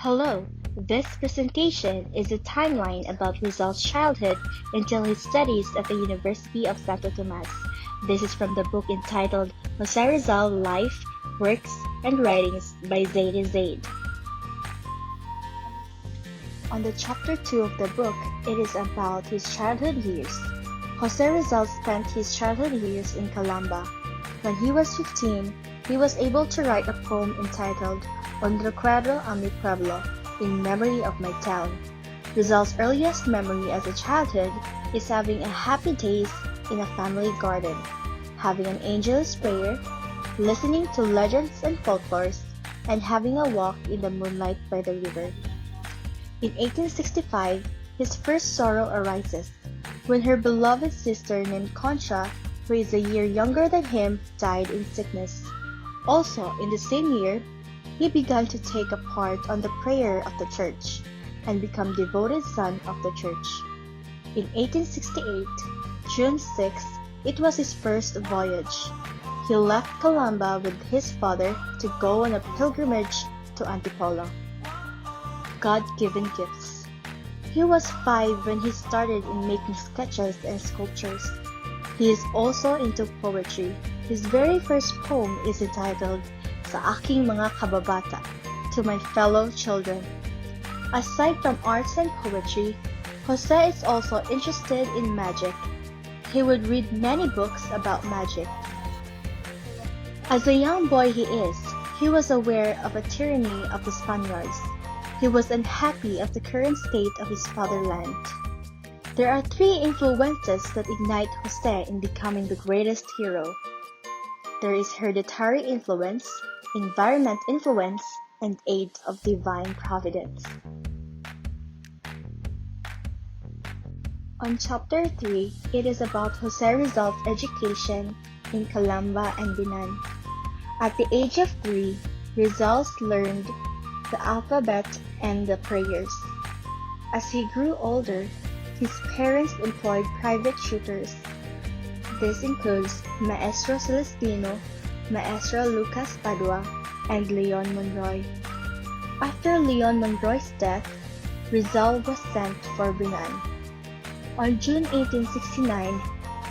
Hello, this presentation is a timeline about Rizal's childhood until his studies at the University of Santo Tomas. This is from the book entitled Jose Rizal Life, Works, and Writings by Zaid Zaid. On the chapter 2 of the book, it is about his childhood years. Jose Rizal spent his childhood years in Calamba. When he was 15, he was able to write a poem entitled Un recuerdo a mi pueblo, in memory of my town. Rizal's earliest memory as a childhood is having a happy days in a family garden, having an angel's prayer, listening to legends and folklores, and having a walk in the moonlight by the river. In 1865, his first sorrow arises when her beloved sister named Concha, who is a year younger than him, died in sickness. Also, in the same year, he began to take a part on the prayer of the church and become devoted son of the church. In 1868, June 6, it was his first voyage. He left Calamba with his father to go on a pilgrimage to Antipolo. God-given gifts. He was 5 when he started in making sketches and sculptures. He is also into poetry. His very first poem is entitled Sa Aking Mga Kababata, to my fellow children. Aside from arts and poetry, Jose is also interested in magic. He would read many books about magic. As a young boy he was aware of a tyranny of the Spaniards. He was unhappy of the current state of his fatherland. There are 3 influences that ignite Jose in becoming the greatest hero. There is hereditary influence, environment influence, and aid of divine providence. On chapter 3, it is about Jose Rizal's education in Calamba and Binan. At the age of 3, Rizal learned the alphabet and the prayers. As he grew older, his parents employed private tutors. This includes Maestro Celestino, Maestro Lucas Padua, and Leon Monroy. After Leon Monroy's death, Rizal was sent for Binan. On June 1869,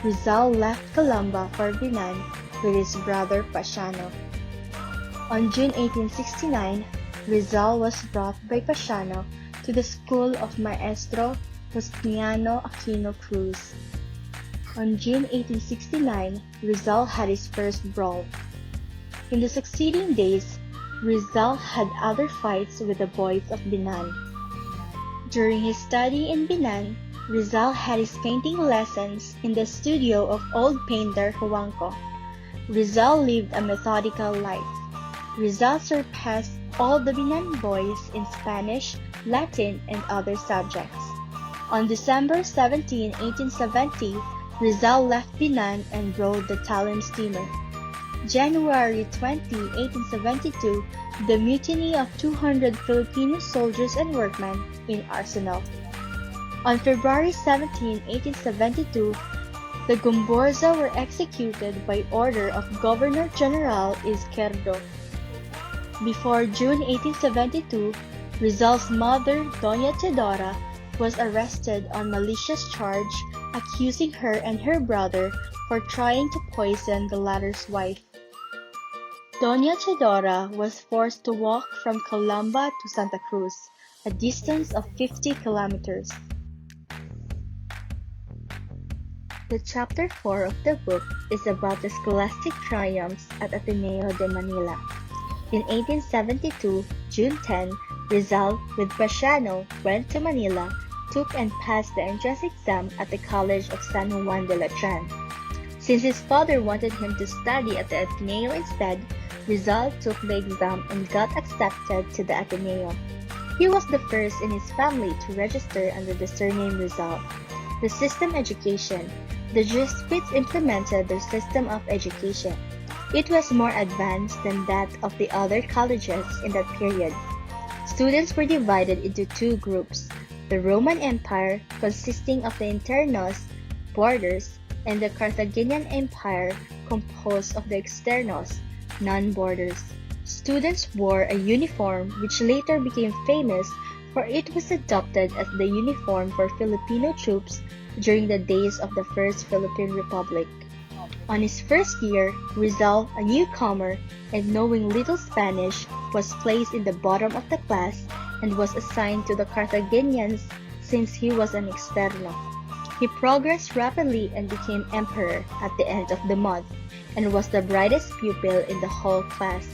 Rizal left Calamba for Binan with his brother Pasiano. On June 1869, Rizal was brought by Pasiano to the school of Maestro Justiniano Aquino Cruz. On June 1869, Rizal had his first brawl. In the succeeding days, Rizal had other fights with the boys of Binan. During his study in Binan, Rizal had his painting lessons in the studio of old painter Juanco. Rizal lived a methodical life. Rizal surpassed all the Binan boys in Spanish, Latin, and other subjects. On December 17, 1870, Rizal left Binan and rode the Talim steamer. January 20, 1872, the mutiny of 200 Filipino soldiers and workmen in Arsenal. On February 17, 1872, the Gomborza were executed by order of Governor-General Izquierdo. Before June 1872, Rizal's mother, Doña Teodora, was arrested on malicious charge accusing her and her brother for trying to poison the latter's wife. Doña Teodora was forced to walk from Calamba to Santa Cruz, a distance of 50 kilometers. The chapter 4 of the book is about the scholastic triumphs at Ateneo de Manila. In 1872, June 10, Rizal with Pasiano went to Manila, took and passed the entrance exam at the College of San Juan de Letran. Since his father wanted him to study at the Ateneo instead, Rizal took the exam and got accepted to the Ateneo. He was the first in his family to register under the surname Rizal. The system education. The Jesuits implemented their system of education. It was more advanced than that of the other colleges in that period. Students were divided into 2 groups, the Roman Empire, consisting of the internos, borders, and the Carthaginian Empire, composed of the externos, non-borders. Students wore a uniform which later became famous for it was adopted as the uniform for Filipino troops during the days of the First Philippine Republic. On his first year, Rizal, a newcomer and knowing little Spanish, was placed in the bottom of the class and was assigned to the Carthaginians since he was an externo. He progressed rapidly and became emperor at the end of the month and was the brightest pupil in the whole class.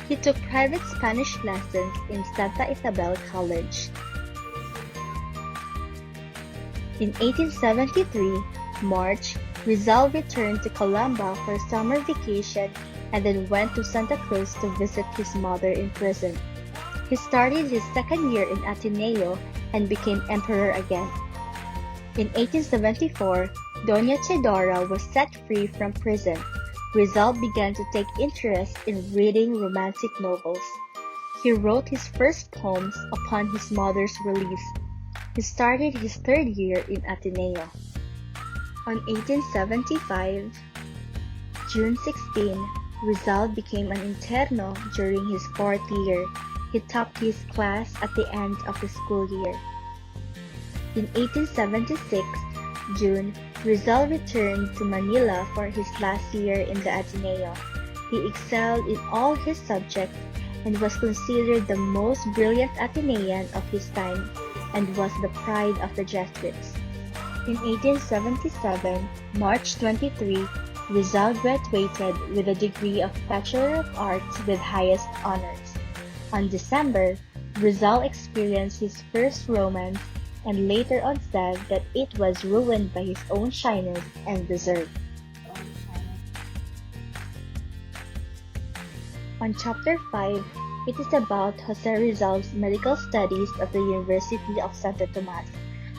He took private Spanish lessons in Santa Isabel College. In 1873, March, Rizal returned to Calamba for summer vacation and then went to Santa Cruz to visit his mother in prison. He started his second year in Ateneo and became emperor again. In 1874, Doña Chedora was set free from prison. Rizal began to take interest in reading romantic novels. He wrote his first poems upon his mother's release. He started his third year in Ateneo. On 1875, June 16, Rizal became an interno during his fourth year. He topped his class at the end of the school year. In 1876, June, Rizal returned to Manila for his last year in the Ateneo. He excelled in all his subjects and was considered the most brilliant Atenean of his time and was the pride of the Jesuits. In 1877, March 23, Rizal graduated with a degree of Bachelor of Arts with highest honors. On December, Rizal experienced his first romance and later on said that it was ruined by his own shyness and reserve. On Chapter 5, it is about Jose Rizal's medical studies at the University of Santo Tomas.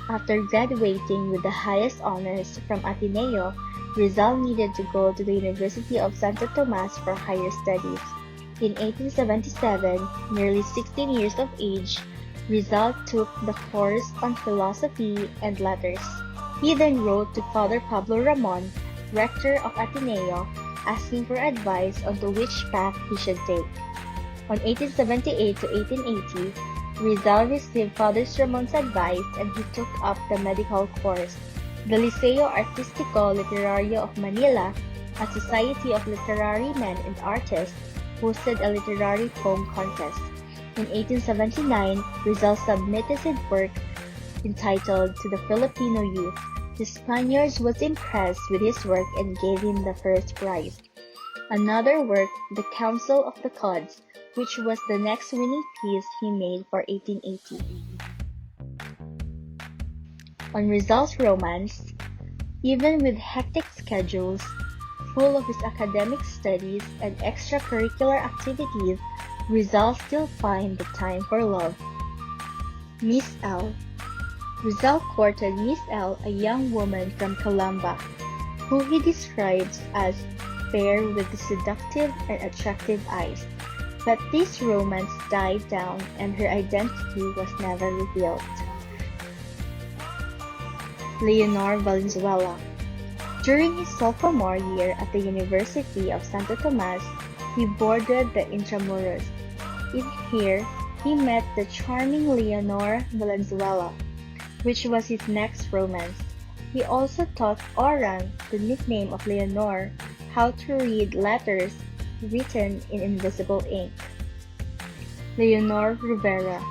After graduating with the highest honors from Ateneo, Rizal needed to go to the University of Santo Tomas for higher studies. In 1877, nearly 16 years of age, Rizal took the course on philosophy and letters. He then wrote to Father Pablo Ramon, rector of Ateneo, asking for advice on to which path he should take. On 1878 to 1880, Rizal received Father Ramon's advice and he took up the medical course. The Liceo Artistico Literario of Manila, a society of literary men and artists, hosted a literary poem contest. In 1879, Rizal submitted his work entitled To the Filipino Youth. The Spaniards was impressed with his work and gave him the first prize. Another work, The Council of the Gods, which was the next winning piece he made for 1880. On Rizal's romance, even with hectic schedules, full of his academic studies and extracurricular activities, Rizal still find the time for love. Miss L. Rizal courted Miss L, a young woman from Calamba, who he describes as fair with seductive and attractive eyes. But this romance died down and her identity was never revealed. Leonor Valenzuela. During his sophomore year at the University of Santo Tomas, he boarded the Intramuros. In here, he met the charming Leonor Valenzuela, which was his next romance. He also taught Orang, the nickname of Leonor, how to read letters written in invisible ink. Leonor Rivera.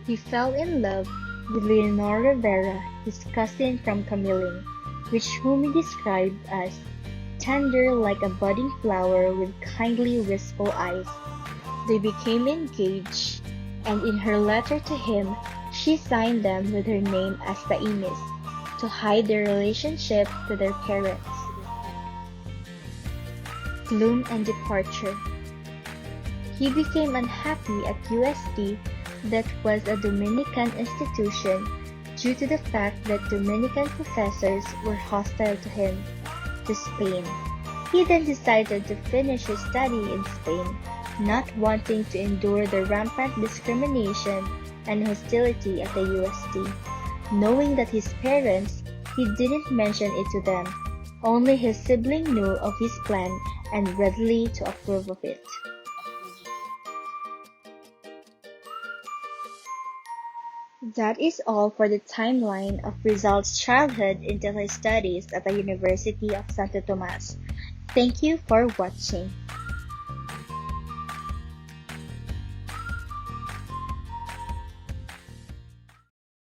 He fell in love with Leonor Rivera, his cousin from Camiling, whom he described as tender like a budding flower with kindly wistful eyes. They became engaged, and in her letter to him, she signed them with her name as Tainis to hide their relationship to their parents. Gloom and departure. He became unhappy at UST, that was a Dominican institution, due to the fact that Dominican professors were hostile to him, to Spain. He then decided to finish his study in Spain, not wanting to endure the rampant discrimination and hostility at the UST. Knowing that his parents, he didn't mention it to them. Only his sibling knew of his plan and readily to approve of it. That is all for the timeline of Rizal's childhood until his studies at the University of Santo Tomas. Thank you for watching.